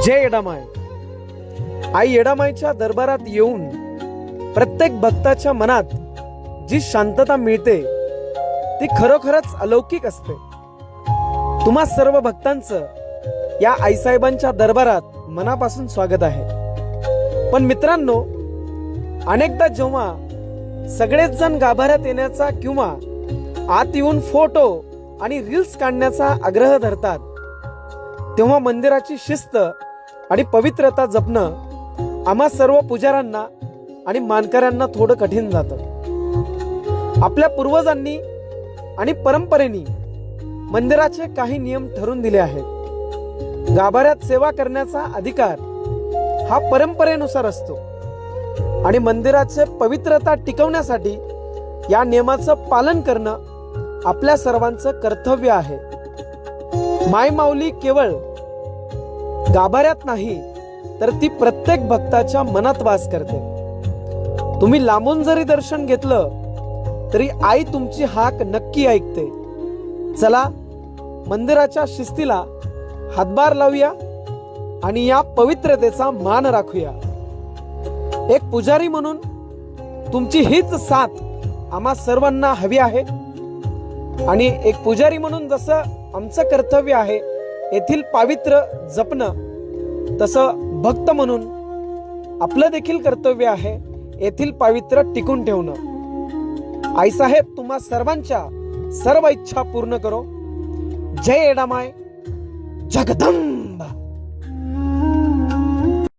जय येडामाय. आई येडामाईच्या दरबारात येऊन प्रत्येक भक्ताच्या मनात जी शांतता मिळते ती खरोखरच अलौकिक असते. तुम्हा सर्व भक्तांचं या आईसाहेबांच्या दरबारात मनापासून स्वागत आहे. पण मित्रांनो, अनेकदा जेव्हा सगळेच जण गाभाऱ्यात येण्याचा किंवा आत येऊन फोटो आणि रील्स काढण्याचा आग्रह धरतात, तेव्हा मंदिराची शिस्त आणि पवित्रता जपणं आम्हा सर्व पुजाऱ्यांना आणि मानकऱ्यांना थोडं कठीण जातं. आपल्या पूर्वजांनी आणि परंपरेने मंदिराचे काही नियम ठरवून दिले आहेत. गाभाऱ्यात सेवा करण्याचा अधिकार हा परंपरेनुसार असतो आणि मंदिराचे पवित्रता टिकवण्यासाठी या नियमाचं पालन करणं आपल्या सर्वांचं कर्तव्य आहे. माय माऊली केवळ गाभाऱ्यात नाही तर ती प्रत्येक भक्ताच्या मनात वास करते. तुम्ही लांबून जरी दर्शन घेतलं तरी आई तुमची हाक नक्की ऐकते. चला मंदिराच्या शिस्तीला हातभार लावूया आणि या पवित्रतेचा मान राखूया. एक पुजारी म्हणून तुमची हीच साथ आम्हा सर्वांना हवी आहे आणि एक पुजारी म्हणून जसं आमचं कर्तव्य आहे येथील पावित्र्य जपणं, तसं भक्त म्हणून आपलं देखील कर्तव्य आहे येथील पावित्र्य टिकून ठेवणं. आईसाहेब तुम्हा सर्वांच्या सर्व इच्छा पूर्ण करो. जय येडामाय जगदंबा.